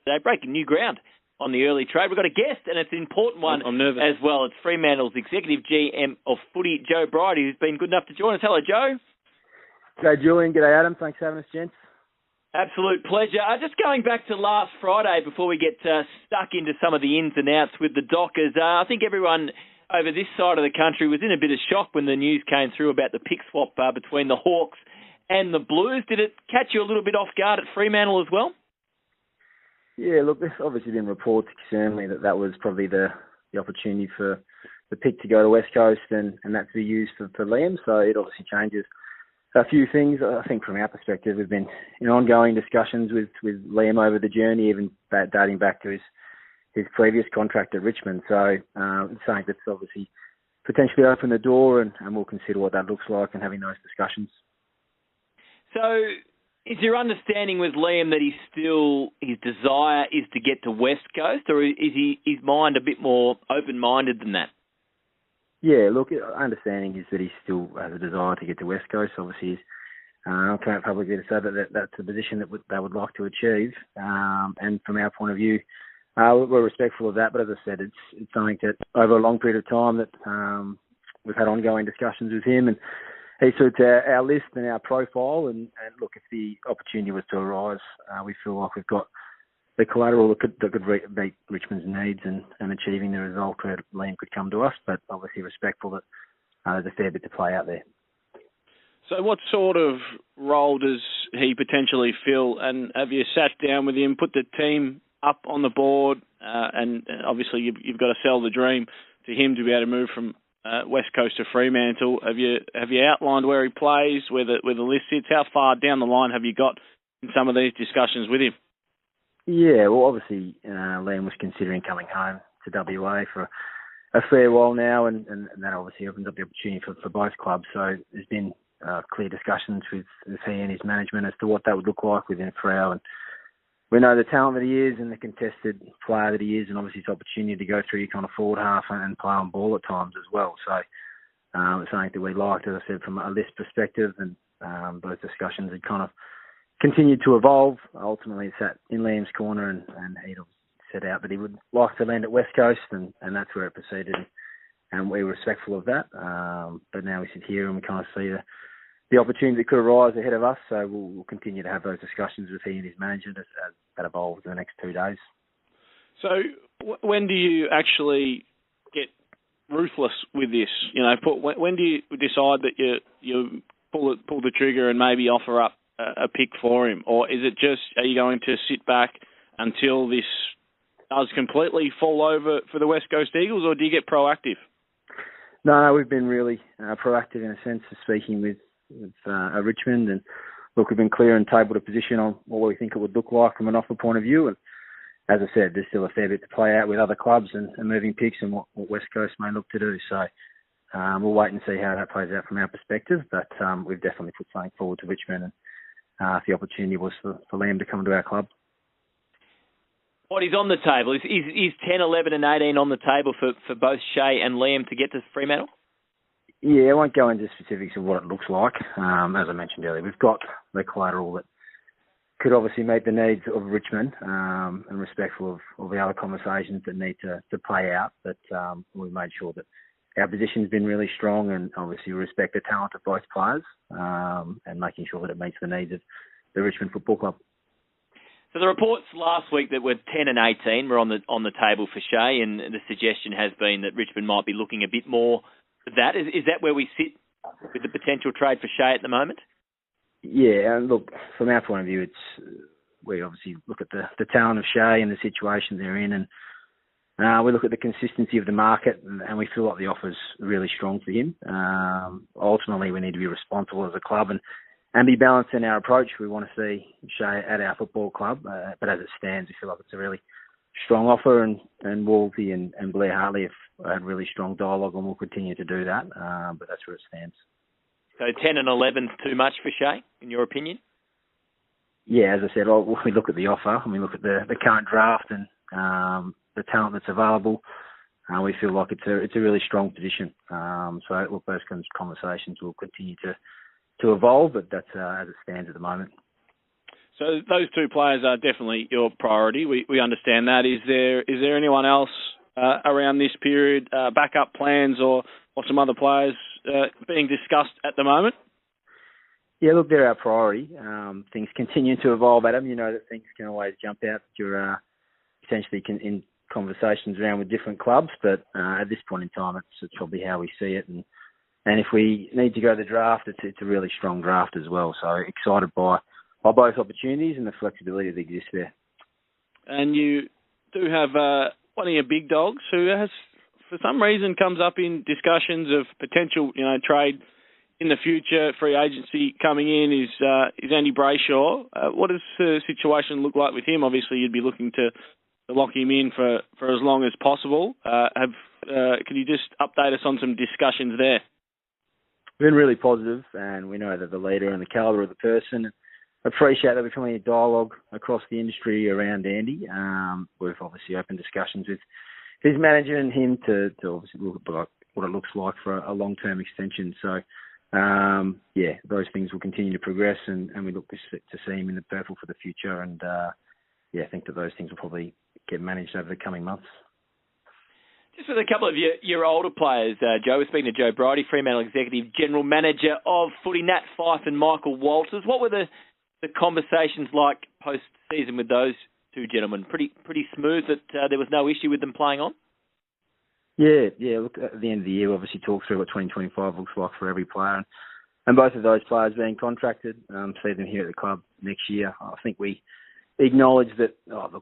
They're breaking new ground on the early trade. We've got a guest, and it's an important one. I'm nervous as well. It's Fremantle's Executive GM of Footy, Joe Brierty, who's been good enough to join us. Hello, Joe. G'day, Julian. G'day, Adam. Thanks for having us, gents. Absolute pleasure. Just going back to last Friday before we get stuck into some of the ins and outs with the Dockers, I think everyone over this side of the country was in a bit of shock when the news came through about the pick swap between the Hawks and the Blues. Did it catch you a little bit off guard at Fremantle as well? Yeah, look, there's obviously been reports externally that was probably the opportunity for the pick to go to West Coast and that to be used for Liam, so it obviously changes a few things. I think from our perspective, we've been in ongoing discussions with Liam over the journey, even dating back to his previous contract at Richmond. So it's something that's obviously potentially opened the door, and we'll consider what that looks like and having those discussions. So is your understanding with Liam that his desire is to get to West Coast, or is his mind a bit more open-minded than that? Yeah, look, our understanding is that he still has a desire to get to West Coast. Obviously, he's not coming out publicly to say that that's a position that they would like to achieve. And from our point of view, we're respectful of that. But as I said, it's something that over a long period of time that we've had ongoing discussions with him, and he suits our list and our profile. And look, if the opportunity was to arise, we feel like we've got the collateral that could meet Richmond's needs and achieving the result where Liam could come to us, but obviously respectful that there's a fair bit to play out there. So what sort of role does he potentially fill? And have you sat down with him, put the team up on the board, and obviously you've got to sell the dream to him to be able to move from West Coast to Fremantle? Have you outlined where he plays, where the list sits? How far down the line have you got in some of these discussions with him? Yeah, well, obviously, Liam was considering coming home to WA for a fair while now, and that obviously opens up the opportunity for both clubs. So there's been clear discussions with he and his management as to what that would look like within Freo. And we know the talent that he is and the contested player that he is, and obviously his opportunity to go through your kind of forward half and play on ball at times as well. So it's something that we liked, as I said, from a list perspective, and those discussions had kind of continued to evolve. Ultimately, sat in Liam's corner, and he'd set out that he would like to land at West Coast, and that's where it proceeded. And we were respectful of that. But now we sit here and we kind of see the opportunity that could arise ahead of us. So we'll continue to have those discussions with he and his manager as that evolves in the next 2 days. So when do you actually get ruthless with this? You know, when do you decide that you pull the trigger and maybe offer up a pick for him? Or is it just, are you going to sit back until this does completely fall over for the West Coast Eagles, or do you get proactive? No, we've been really proactive in a sense of speaking with Richmond, and look, we've been clear and tabled a position on what we think it would look like from an offer point of view. And as I said, there's still a fair bit to play out with other clubs and moving picks and what West Coast may look to do. So we'll wait and see how that plays out from our perspective. But we've definitely put something forward to Richmond, and if the opportunity was for Liam to come to our club. What is on the table? Is 10, 11 and 18 on the table for both Shea and Liam to get to Fremantle? Yeah, I won't go into specifics of what it looks like. As I mentioned earlier, we've got the collateral that could obviously meet the needs of Richmond, and respectful of the other conversations that need to play out. But we've made sure that our position's been really strong, and obviously respect the talent of both players, and making sure that it meets the needs of the Richmond Football Club. So the reports last week that were 10 and 18 were on the table for Shea, and the suggestion has been that Richmond might be looking a bit more at that. Is that where we sit with the potential trade for Shea at the moment? Yeah, and look, from our point of view, we obviously look at the talent of Shea and the situation they're in, and we look at the consistency of the market, and we feel like the offer's really strong for him. Ultimately, we need to be responsible as a club and be balanced in our approach. We want to see Shea at our football club, but as it stands, we feel like it's a really strong offer, and Wolsey and Blair Hartley have had really strong dialogue, and we'll continue to do that, but that's where it stands. So 10 and 11 is too much for Shea, in your opinion? Yeah, as I said, we look at the offer, and we look at the current draft and the talent that's available. We feel like it's a really strong position. So look, those kinds of conversations will continue to evolve, but that's as it stands at the moment. So those two players are definitely your priority. We understand that. Is there anyone else around this period, backup plans or some other players being discussed at the moment? Yeah, look, they're our priority. Things continue to evolve, Adam. You know that things can always jump out. You're essentially in conversations around with different clubs, but at this point in time, it's probably how we see it. And if we need to go to the draft, it's a really strong draft as well. So excited by both opportunities and the flexibility that exists there. And you do have one of your big dogs who has, for some reason, comes up in discussions of potential, trade in the future. Free agency coming in is Andy Brayshaw. What does the situation look like with him? Obviously, you'd be looking to lock him in for as long as possible. Can you just update us on some discussions there? Been really positive, and we know that the leader and the calibre of the person. Appreciate that we're coming a dialogue across the industry around Andy. We've obviously opened discussions with his manager and him to obviously look at what it looks like for a long-term extension. So, those things will continue to progress, and we look to see him in the purple for the future. And I think that those things will probably get managed over the coming months. Just with a couple of your older players, Joe, we're speaking to Joe Brierty, Fremantle Executive General Manager of Footy, Nat Fyfe and Michael Walters. What were the conversations like post-season with those two gentlemen? Pretty smooth that there was no issue with them playing on? Yeah. Look, at the end of the year, we obviously talk through what 2025 looks like for every player. And both of those players being contracted, see them here at the club next year. I think we acknowledge that,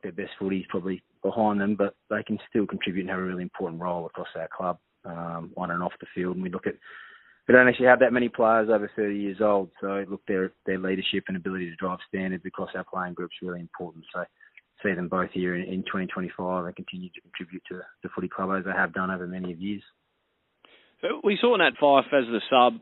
their best footy is probably behind them, but they can still contribute and have a really important role across our club, on and off the field. And we don't actually have that many players over 30 years old. So, look, their leadership and ability to drive standards across our playing group is really important. So, see them both here in 2025 and continue to contribute to the footy club as they have done over many years. So, we saw Nat Fyfe as the sub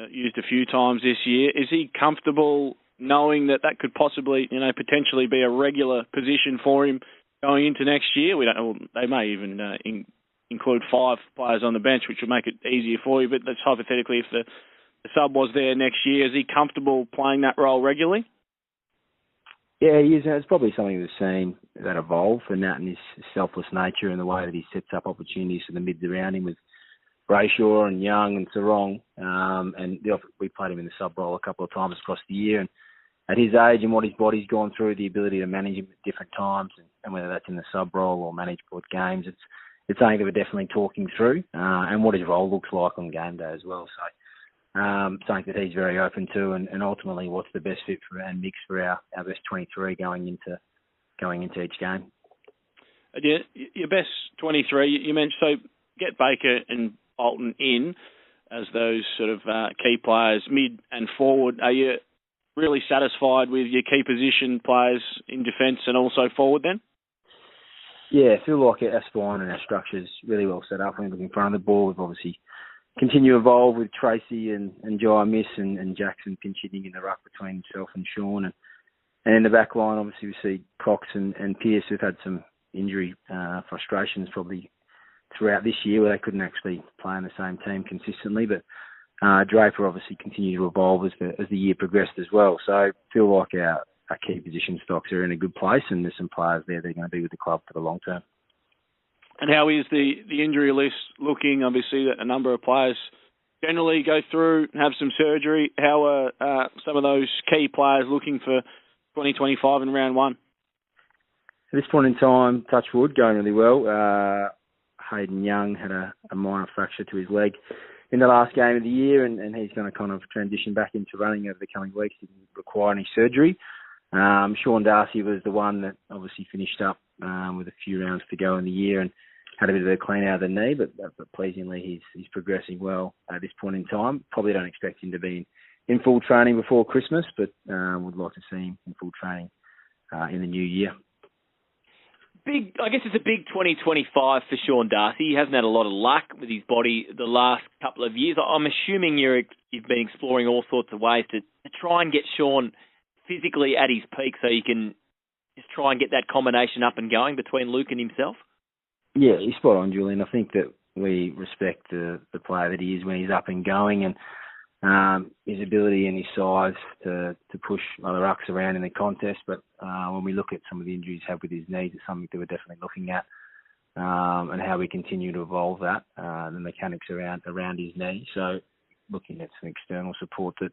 used a few times this year. Is he comfortable knowing that could possibly, potentially be a regular position for him going into next year? We don't know. They may even include 5 players on the bench, which would make it easier for you. But that's hypothetically if the sub was there next year. Is he comfortable playing that role regularly? Yeah, he is. It's probably something we've seen that evolve for Nat and his selfless nature and the way that he sets up opportunities for the mids around him with Brayshaw and Young and Sarong. We played him in the sub role a couple of times across the year. And at his age and what his body's gone through, the ability to manage him at different times, and whether that's in the sub role or manage board games, it's something that we're definitely talking through, and what his role looks like on game day as well. So something that he's very open to, and ultimately what's the best fit for and mix for our best 23 going into each game. Your best 23, you mentioned, so get Baker and Bolton in as those sort of key players, mid and forward. Are you really satisfied with your key position players in defence and also forward then? Yeah, I feel like our spine and our structure's really well set up when we look in front of the ball. We've obviously continue to evolve with Tracy and Jai Miss and Jackson pinch hitting in the ruck between himself and Sean. And in the back line, obviously, we see Cox and Pearce, who've had some injury frustrations probably throughout this year where they couldn't actually play in the same team consistently. But Draper obviously continued to evolve as the year progressed as well. So I feel like our key position stocks are in a good place, and there's some players there that are going to be with the club for the long term. And how is the injury list looking? Obviously, a number of players generally go through and have some surgery. How are some of those key players looking for 2025 in round one? At this point in time, touch wood, going really well. Hayden Young had a minor fracture to his leg in the last game of the year, and he's going to kind of transition back into running over the coming weeks. He didn't require any surgery. Sean Darcy was the one that obviously finished up with a few rounds to go in the year and had a bit of a clean out of the knee, but pleasingly he's progressing well at this point in time. Probably don't expect him to be in full training before Christmas, but would like to see him in full training in the new year. I guess it's a big 2025 for Sean Darcy. He hasn't had a lot of luck with his body the last couple of years. I'm assuming you've been exploring all sorts of ways to try and get Sean physically at his peak so you can just try and get that combination up and going between Luke and himself? Yeah, he's spot on, Julian. I think that we respect the player that he is when he's up and going, and his ability and his size to push other rucks around in the contest. But when we look at some of the injuries he had with his knees, it's something that we're definitely looking at, and how we continue to evolve that, the mechanics around his knee. So looking at some external support that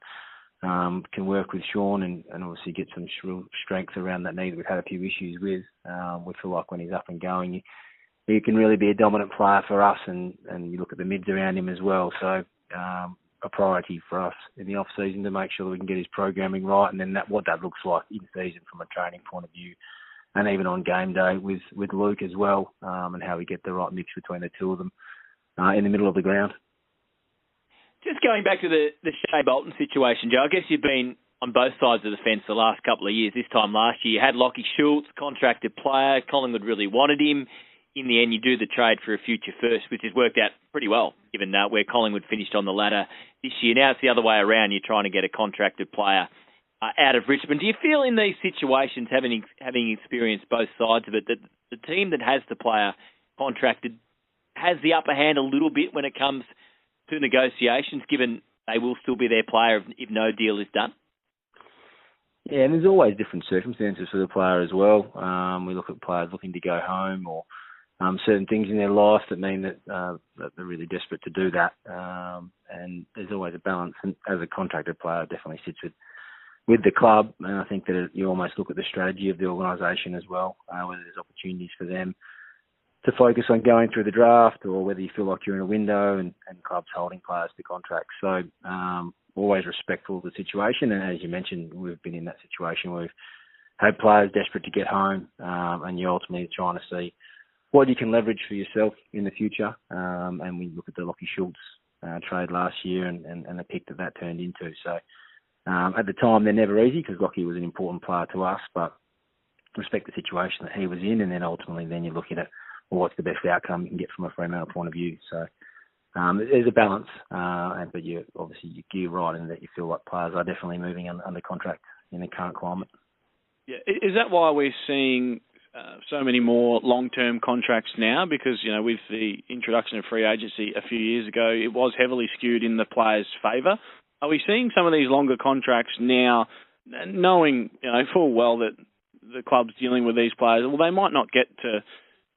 can work with Sean and obviously get some real strength around that knee that we've had a few issues with. We feel like when he's up and going, he can really be a dominant player for us, and you look at the mids around him as well. So a priority for us in the off-season to make sure that we can get his programming right, and then what that looks like in season from a training point of view, and even on game day with Luke as well, and how we get the right mix between the two of them in the middle of the ground. Just going back to the Shea Bolton situation, Joe, I guess you've been on both sides of the fence the last couple of years. This time last year, you had Lachie Schultz, contracted player. Collingwood really wanted him. In the end, you do the trade for a future first, which has worked out pretty well, given where Collingwood finished on the ladder this year. Now it's the other way around. You're trying to get a contracted player out of Richmond. Do you feel in these situations, having experienced both sides of it, that the team that has the player contracted has the upper hand a little bit when it comes to negotiations, given they will still be their player if no deal is done? Yeah, and there's always different circumstances for the player as well. We look at players looking to go home, or certain things in their life that mean that they're really desperate to do that. And there's always a balance. And as a contracted player, it definitely sits with the club. And I think that you almost look at the strategy of the organisation as well, whether there's opportunities for them to focus on going through the draft, or whether you feel like you're in a window and clubs holding players to contracts. So always respectful of the situation. And as you mentioned, we've been in that situation where we've had players desperate to get home, and you're ultimately trying to see what you can leverage for yourself in the future. And we look at the Lachie Schultz trade last year and the pick that turned into. So at the time, they're never easy because Lachie was an important player to us, but respect the situation that he was in, and then ultimately then you're looking at, well, what's the best outcome you can get from a Fremantle point of view. So there's a balance, but you're right in that you feel like players are definitely moving under contract in the current climate. Yeah, is that why we're seeing so many more long-term contracts now? Because, with the introduction of free agency a few years ago, it was heavily skewed in the players' favour. Are we seeing some of these longer contracts now, knowing full well that the club's dealing with these players? Well, they might not get to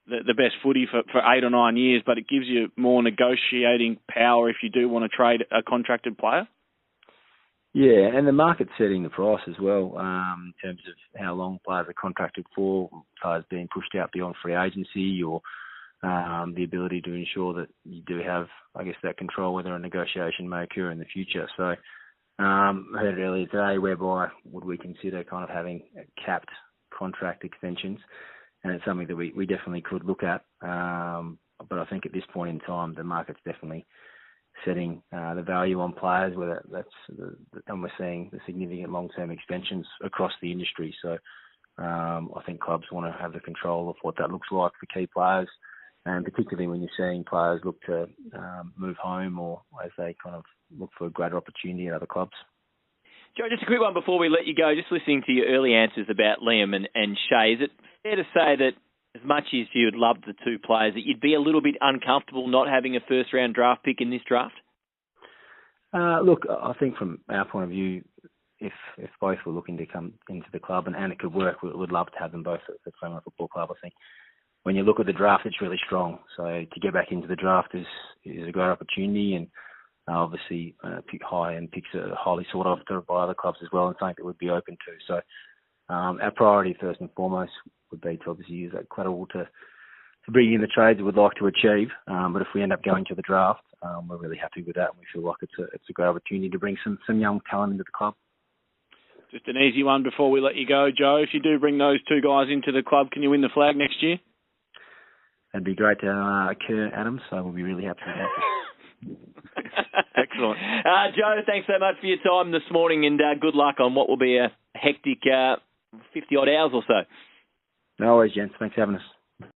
the best footy for 8 or 9 years, but it gives you more negotiating power if you do want to trade a contracted player? Yeah, and the market's setting the price as well, in terms of how long players are contracted for, players being pushed out beyond free agency, or the ability to ensure that you do have, I guess, that control whether a negotiation may occur in the future. So I heard earlier today whereby would we consider kind of having capped contract extensions, and it's something that we definitely could look at. But I think at this point in time, the market's definitely setting the value on players, whether and we're seeing the significant long-term extensions across the industry. So I think clubs want to have the control of what that looks like for key players, and particularly when you're seeing players look to move home, or as they kind of look for a greater opportunity at other clubs. Joe, just a quick one before we let you go. Just listening to your early answers about Liam and Shea, is it fair to say that as much as you'd love the two players, that you'd be a little bit uncomfortable not having a first-round draft pick in this draft? Look, I think from our point of view, if both were looking to come into the club and it could work, we would love to have them both at the Fremantle Football Club. I think when you look at the draft, it's really strong. So to get back into the draft is a great opportunity, and obviously pick high-end picks are highly sought after by other clubs as well, and something that we'd be open to. So our priority first and foremost would be to obviously use that collateral to bring in the trades we'd like to achieve. But if we end up going to the draft, we're really happy with that, and we feel like it's a great opportunity to bring some young talent into the club. Just an easy one before we let you go, Joe. If you do bring those two guys into the club, can you win the flag next year? That'd be great to occur, Adam, so we'll be really happy with that. Excellent. Joe, thanks so much for your time this morning, and good luck on what will be a hectic 50-odd hours or so. No worries, gents. Thanks for having us.